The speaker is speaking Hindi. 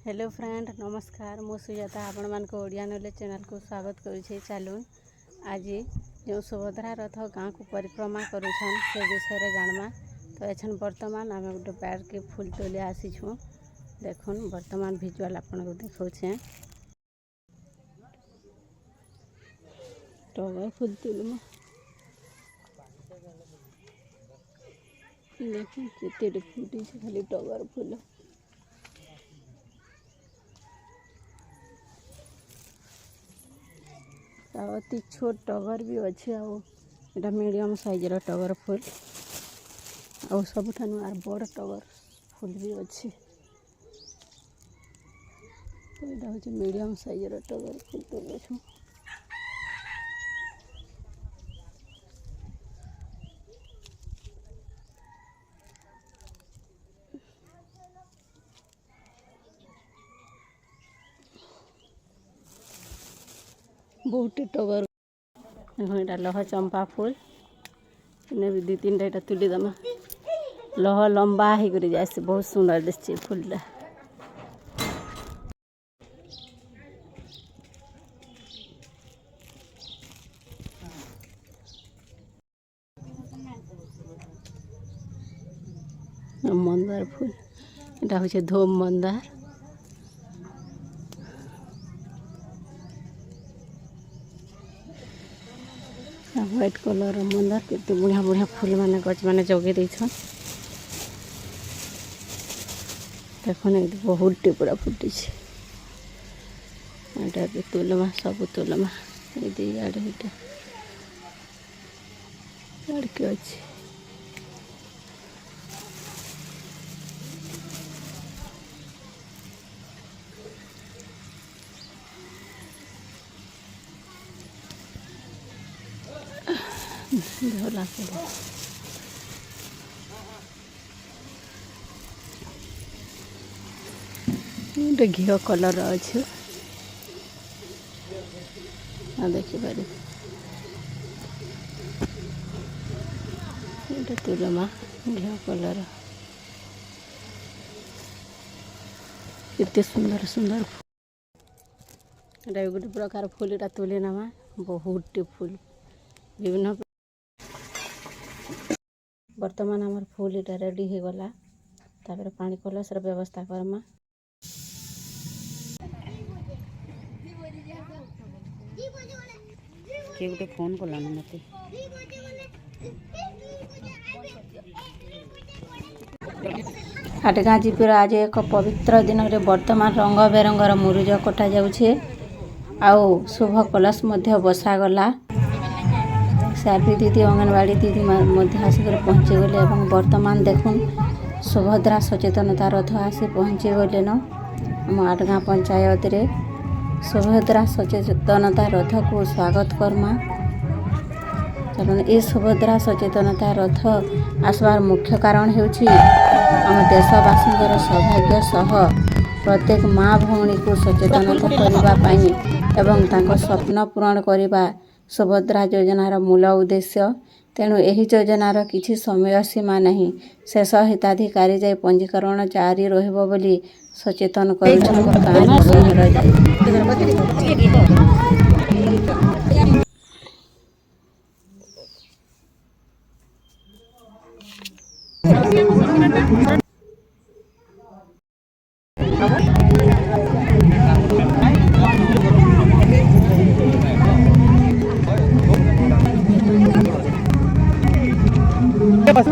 हेलो फ्रेंड नमस्कार मु सुजाता आपण मान को ओडिया नॉलेज चैनल को स्वागत करुछे। चलून आज जो सुभद्रा रथ गाँव को परिक्रमा करुछन से विषय रे जानमा। तो एछन वर्तमान आम गोटे पैर के फूल तोले आसीछु। देखुन वर्तमान विजुअल आपण को देखौछे। टगर फूल तोलमा देखुन केते फूटी छे खाली टगर फूल। अति छोट टगर भी अच्छे आटा मीडियम साइज टगर फूल आ सब आर बड़ टगर फूल भी अच्छे। तो यहाँ हूँ मीडियम साइज टगर फूल तोलू। बहुत टगर यहाँ लह चंपा फूल इन्हें भी 2-3टा तुली दमा। लह लंबा ही कर जाए बहुत सुंदर दिखे फूलटा। मंदार फूल यहाँ हूँ धूम मंदार। व्हाइट कलर मंदार केते बढ़िया बढ़िया फूल माने गछ माने जगे देछन। देखो ने बहुत टिपड़ा फुटी छे। एटा भी तुलमा सब तुलमा ए दे याडे एटा लड़के अछि। धोला गोटे घी कलर अच्छे देखिपारे तुलमा घी कलर केते सुंदर सुंदर फूल गोटे प्रकार फूल एटा तुले नमा। बहुत फूल विभिन्न वर्तमान आमर फूल इटा रेडी हो गला। तापर पानी कलश व्यवस्था करमा। के गोटे फोन कला मते हाटगाँ जीपीर आज एक पवित्र दिन रे वर्तमान रंग बेरंगर मुरुज कटा जाउछे। आउ शुभ कलश मध्य बसा गला। साफी दीदी अंगनवाड़ी दीदी मध्य आसिक पहुँची गले। वर्तमान देखुन सुभद्रा सचेतनता रथ आसी पहुँची गले न आम आटगाँ पंचायत रे। सुभद्रा सचेतनता रथ को स्वागत करमा। चलन ए सुभद्रा सचेतनता रथ आसवार मुख्य कारण हेउछि आम देशवासी सौभाग्य सह प्रत्येक माँ भौणी को सचेतनता करबा पाई एवं तांको स्वप्न पूरण करबा सुभद्रा योजनार मूल उद्देश्य। तेणु यही योजनार किछि समय सीमा नहीं। शेष हिताधिकारी जाय पंजीकरण जारी रहिबो बोली सचेतन बस